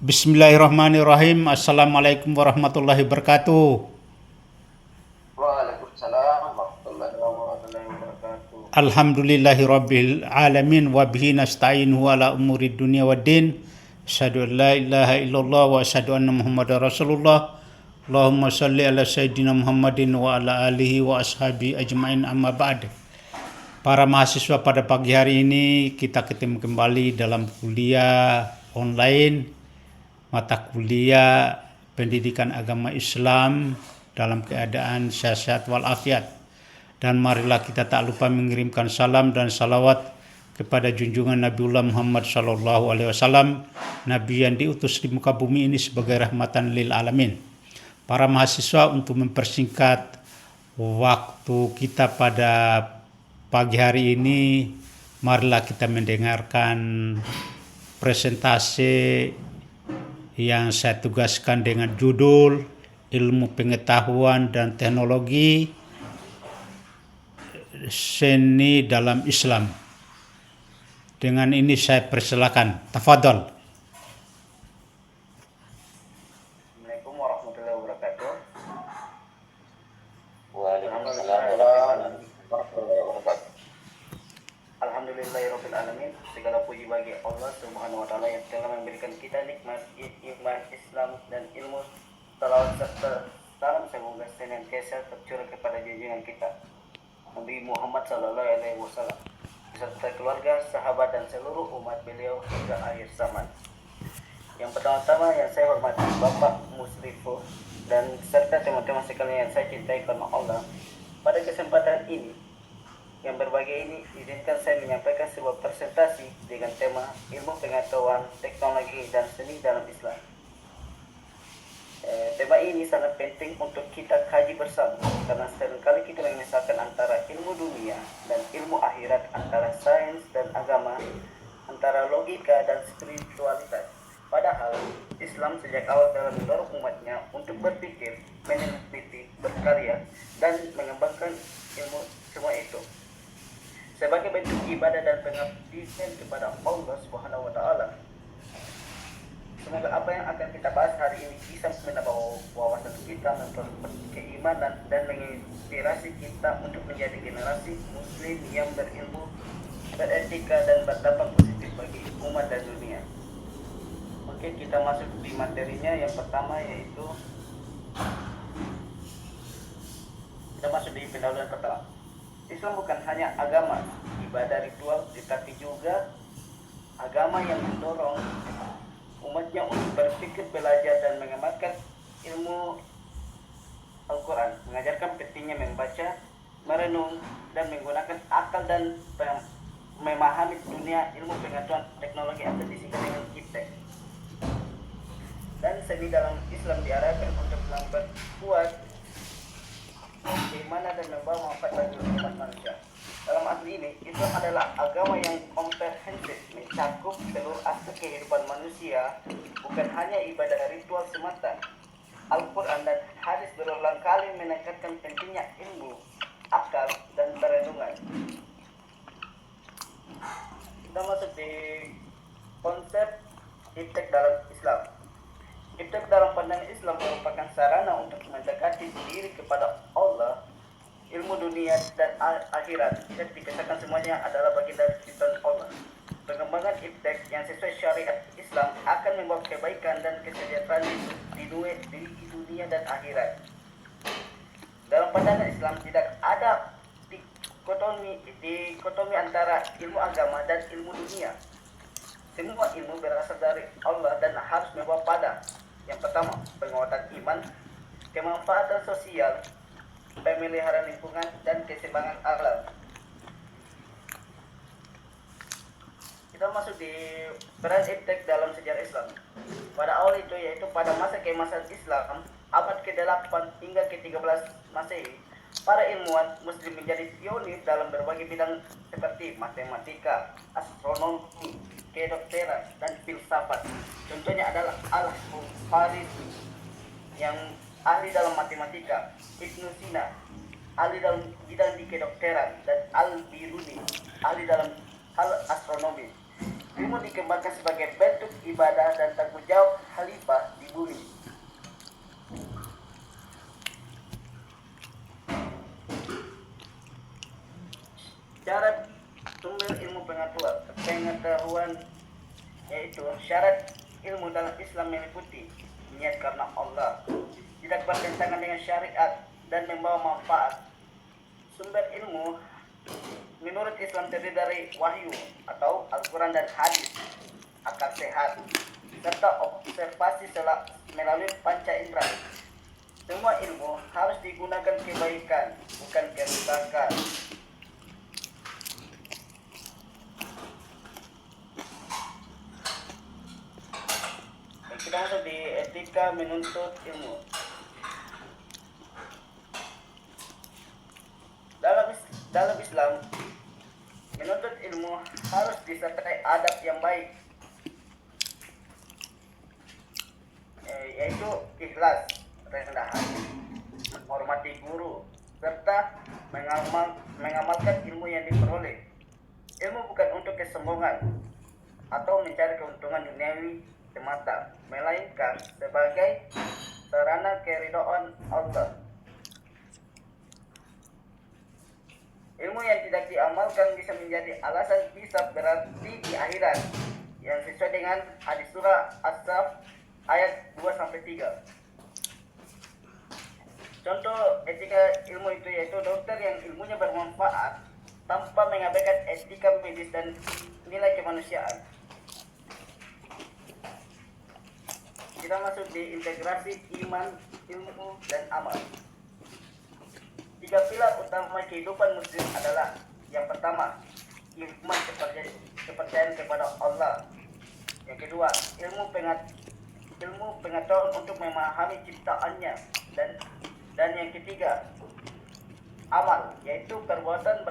Bismillahirrahmanirrahim. Assalamualaikum warahmatullahi wabarakatuh. Waalaikumsalam warahmatullahi wabarakatuh. Alhamdulillahirabbil alamin wa bihi nasta'inu ala umuri dunya waddin. Asyhadu an la ilaha illallah wa asyhadu anna Muhammadar Rasulullah. Allahumma shalli ala sayyidina Muhammadin wa ala alihi wa ashabi ajmain, amma ba'd. Para mahasiswa, pada pagi hari ini kita ketemu kembali dalam kuliah online, mata kuliah pendidikan agama Islam dalam keadaan sehat walafiat. Dan marilah kita tak lupa mengirimkan salam dan salawat kepada junjungan Nabiullah Muhammad SAW, Nabi yang diutus di muka bumi ini sebagai rahmatan lil alamin. Para mahasiswa, untuk mempersingkat waktu kita pada pagi hari ini, marilah kita mendengarkan presentasi yang saya tugaskan dengan judul Ilmu Pengetahuan dan Teknologi Seni dalam Islam. Dengan ini saya persilakan. Tafadhol. Assalamualaikum warahmatullahi wabarakatuh. Waalaikumsalam warahmatullahi wabarakatuh. Alhamdulillahirabbil alamin. Segala puji bagi Allah Subhanahu wa taala yang telah memberikan kita nikmat iman, Islam dan ilmu. Salawat serta salam semoga senantiasa tercurah kepada junjungan kita Nabi Muhammad sallallahu alaihi wasallam beserta keluarga, sahabat dan seluruh umat beliau hingga akhir zaman. Yang pertama-tama yang saya hormati Bapak Muslifu dan serta teman-teman sekalian yang saya cintai karena Allah, pada kesempatan ini yang berbahagia ini, izinkan saya menyampaikan sebuah presentasi dengan tema Ilmu Pengetahuan, Teknologi dan Seni dalam Islam. Tema ini sangat penting untuk kita kaji bersama, karena seringkali kita memisahkan antara ilmu dunia dan ilmu akhirat, antara sains dan agama, antara logika dan spiritualitas. Padahal Islam sejak awal telah mendorong umatnya untuk berpikir, meneliti, berkarya, dan mengembangkan ilmu semua itu sebagai bentuk ibadah dan pengabdian kepada Allah Subhanahu wa taala. Semoga apa yang akan kita bahas hari ini bisa menambah wawasan kita, memperkuat keimanan dan menginspirasi kita untuk menjadi generasi muslim yang berilmu, beretika dan berdampak positif bagi umat dan dunia. Oke, kita masuk di materinya. Yang pertama yaitu kita masuk di pendahuluan pertama. Islam bukan hanya agama ibadah ritual, tetapi juga agama yang mendorong umatnya untuk berpikir, belajar dan mengamalkan ilmu Al-Quran, mengajarkan pentingnya membaca, merenung dan menggunakan akal dan memahami dunia ilmu pengetahuan teknologi atau disingkat dengan iptek. Dan seni dalam Islam diarahkan untuk memperkuat keimanan dan membawa manfaat bagi umat manusia. Dalam arti ini, Islam adalah agama yang komprehensif, mencakup seluruh aspek kehidupan manusia, bukan hanya ibadah ritual semata. Al-Quran dan hadis berulang kali menekankan pentingnya ilmu, akal, dan perenungan. Kita masuk di konsep iptek dalam Islam. Iptek dalam pandangan Islam merupakan sarana untuk mendekati diri kepada Allah. Ilmu dunia dan akhirat tidak dipisahkan, semuanya adalah bagian dari ciptaan Allah. Pengembangan iptek yang sesuai syariat Islam akan membawa kebaikan dan kesejahteraan di dunia dan akhirat. Dalam pandangan Islam tidak ada dikotomi antara ilmu agama dan ilmu dunia. Semua ilmu berasal dari Allah dan harus membawa pada yang pertama, penguatan iman, kemanfaatan sosial, pemeliharaan lingkungan, dan keseimbangan alam. Kita masuk di peran iptek dalam sejarah Islam. Pada awal itu, yaitu pada masa keemasan Islam, abad ke-8 hingga ke-13 Masehi, para ilmuwan muslim menjadi pionir dalam berbagai bidang seperti matematika, astronomi, kedokteran, dan filsafat. Contohnya adalah Al-Khawarizmi yang ahli dalam matematika, Ibnu Sina ahli dalam bidang di kedokteran, dan Al-Biruni ahli dalam hal astronomi. Ilmu dikembangkan sebagai bentuk ibadah dan tanggung jawab khalifah di bumi. Syarat sumber ilmu pengetahuan yaitu syarat ilmu dalam Islam meliputi niat karena Allah, tidak bertentangan dengan syariat dan membawa manfaat. Sumber ilmu menurut Islam terdiri dari wahyu atau Al-Quran dan hadis, akal sehat, serta observasi melalui panca indera. Semua ilmu harus digunakan kebaikan, bukan kerusakan. Kita masuk di etika menuntut ilmu. Dalam Islam, menuntut ilmu harus disertai adab yang baik, yaitu ikhlas, rendah hati, menghormati guru, serta mengamalkan ilmu yang diperoleh. Ilmu bukan untuk kesombongan atau mencari keuntungan duniawi semata, melainkan sebagai sarana keridhaan Allah. Ilmu yang tidak diamalkan bisa menjadi alasan hisab berarti di akhirat, yang sesuai dengan hadis surah As-Saff ayat 2-3. Contoh etika ilmu itu yaitu dokter yang ilmunya bermanfaat tanpa mengabaikan etika medis dan nilai kemanusiaan. Kita masuk di integrasi iman, ilmu, dan amal. 3 pilar utama kehidupan muslim adalah: yang pertama, iman, kepercayaan kepada Allah; yang kedua, ilmu pengetahuan untuk memahami ciptaannya; dan yang ketiga, amal, yaitu perbuatan